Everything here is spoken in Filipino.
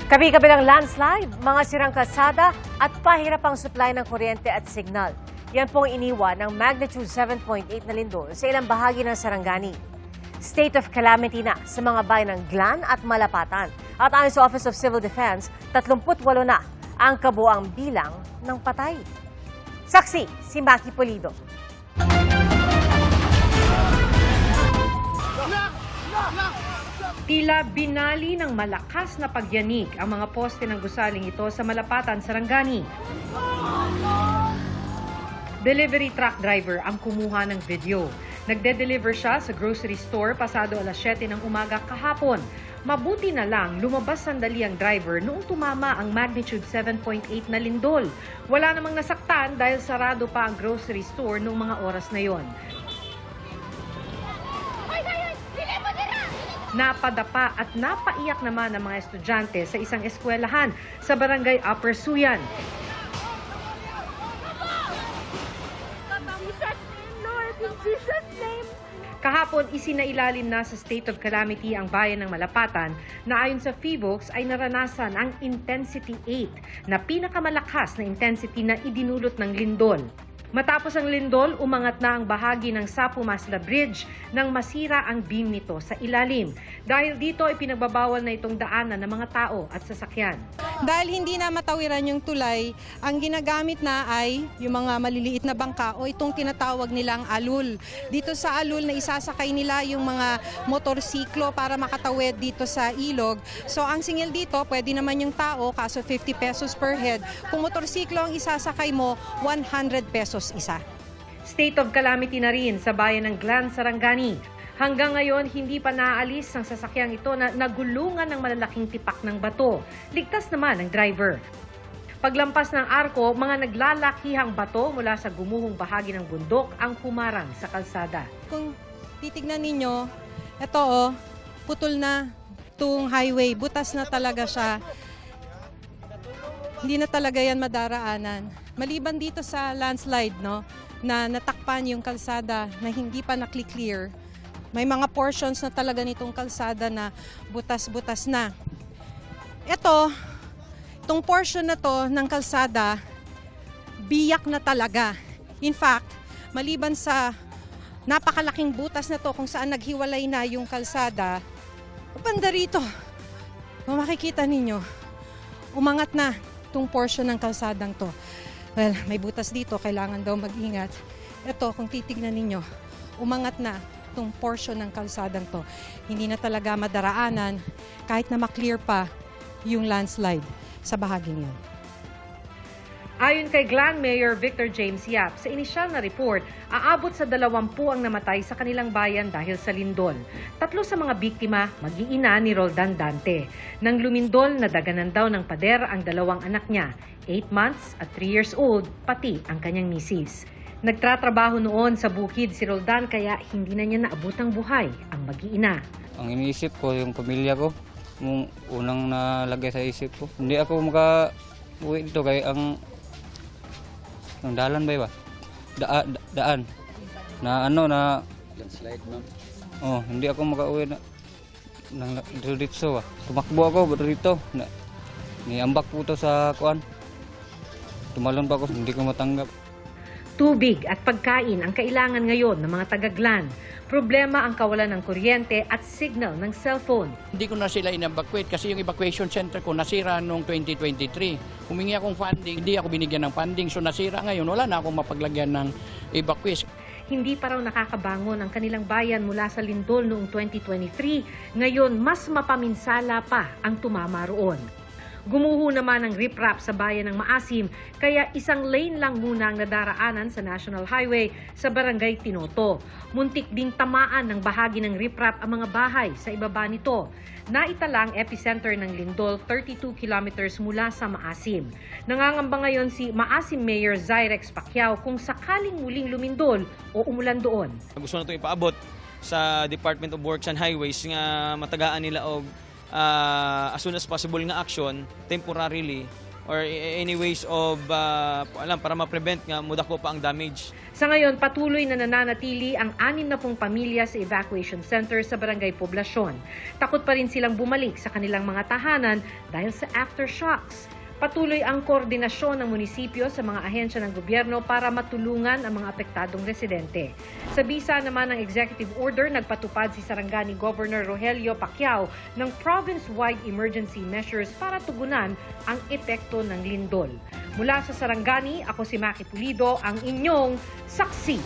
Kabi-kabilang landslide, mga sirang kalsada at pahirapang supply ng kuryente at signal. Yan pong iniwan ng magnitude 7.8 na lindol sa ilang bahagi ng Sarangani. State of calamity na sa mga bayan ng Glan at Malapatan. At ayon sa Office of Civil Defense, 38 na ang kabuang bilang ng patay. Saksi, si Maki Pulido. Tila binali ng malakas na pagyanig ang mga poste ng gusaling ito sa Malapatan, Sarangani. Delivery truck driver ang kumuha ng video. Nagde-deliver siya sa grocery store pasado alas 7 ng umaga kahapon. Mabuti na lang lumabas sandali ang driver noong tumama ang magnitude 7.8 na lindol. Wala namang nasaktan dahil sarado pa ang grocery store noong mga oras na yon. Napadapa at napaiyak naman ang mga estudyante sa isang eskwelahan sa barangay Upper Suyan. Kahapon, isinailalim na sa state of calamity ang bayan ng Malapatan na ayon sa PHIVOLCS ay naranasan ang intensity 8 na pinakamalakas na intensity na idinulot ng lindol. Matapos ang lindol, umangat na ang bahagi ng Sapu-Masla Bridge nang masira ang beam nito sa ilalim. Dahil dito ay pinagbabawal na itong daanan ng mga tao at sasakyan. Dahil hindi na matawiran yung tulay, ang ginagamit na ay yung mga maliliit na bangka o itong tinatawag nilang alul. Dito sa alul na isasakay nila yung mga motorsiklo para makatawid dito sa ilog. So ang singil dito, pwede naman yung tao, kaso 50 pesos per head. Kung motorsiklo ang isasakay mo, 100 pesos isa. State of calamity na rin sa bayan ng Glan, Sarangani. Hanggang ngayon, hindi pa naaalis ang sasakyang ito na nagulungan ng malalaking tipak ng bato. Ligtas naman ang driver. Paglampas ng arko, mga naglalakihang bato mula sa gumuhong bahagi ng bundok ang humarang sa kalsada. Kung titignan ninyo, ito putol na itong highway. Butas na talaga siya. Hindi na talaga yan madaraanan. Maliban dito sa landslide, na natakpan yung kalsada na hindi pa nakli-clear. May mga portions na talaga nitong kalsada na butas-butas na. Itong portion na to ng kalsada, biyak na talaga. In fact, maliban sa napakalaking butas na to kung saan naghiwalay na yung kalsada, banda rito, kung makikita ninyo, umangat na itong portion ng kalsadang to. Well, may butas dito, kailangan daw mag-ingat. Ito, kung titignan ninyo, umangat na itong portion ng kalsadang to. Hindi na talaga madaraanan kahit na maklear pa yung landslide sa bahaging yan. Ayon kay Glan Mayor Victor James Yap, sa inisyal na report, aabot sa 20 ang namatay sa kanilang bayan dahil sa lindol. 3 sa mga biktima, mag-iina ni Roldan Dante. Nang lumindol, nadaganan daw ng pader ang 2 anak niya, 8 months at 3 years old, pati ang kanyang misis. Nagtratrabaho noon sa bukid si Roldan kaya hindi na niya naabot ang buhay ang mag-iina. Ang iniisip ko yung pamilya ko, yung unang nalagay sa isip ko. Hindi ako maka-uwi dito kaya ang dalan ba? Daan. Na Landslide, ma'am. Oh, hindi ako maka-uwi na dito. Tumakbo ako dito. Niambak po to sa kuan. Tumalon pa ako, hindi ko matanggap. Tubig at pagkain ang kailangan ngayon ng mga taga-Glan. Problema ang kawalan ng kuryente at signal ng cellphone. Hindi ko na sila in-evacuate kasi yung evacuation center ko nasira noong 2023. Humingi akong funding, hindi ako binigyan ng funding. So nasira ngayon, wala na akong mapaglagyan ng evacuation. Hindi pa raw nakakabangon ang kanilang bayan mula sa lindol noong 2023. Ngayon, mas mapaminsala pa ang tumama roon. Gumuho naman ang riprap sa bayan ng Maasim, kaya isang lane lang muna ang nadaraanan sa National Highway sa Barangay Tinoto. Muntik ding tamaan ng bahagi ng riprap ang mga bahay sa ibaba nito. Naitala ang epicenter ng lindol 32 kilometers mula sa Maasim. Nangangamba ngayon si Maasim Mayor Zyrex Pacquiao kung sakaling muling lumindol o umulan doon. Gusto na ito ipaabot sa Department of Works and Highways nga matagaan nila og as soon as possible nga action temporarily or any ways of para ma-prevent nga mudako pa ang damage. Sa ngayon, patuloy na nananatili ang 60 pamilya sa evacuation center sa Barangay Poblasyon. Takot pa rin silang bumalik sa kanilang mga tahanan dahil sa aftershocks. Patuloy ang koordinasyon ng munisipyo sa mga ahensya ng gobyerno para matulungan ang mga apektadong residente. Sa bisa naman ng executive order, nagpatupad si Sarangani Governor Rogelio Pacquiao ng province-wide emergency measures para tugunan ang epekto ng lindol. Mula sa Sarangani, ako si Maki Pulido, ang inyong saksi.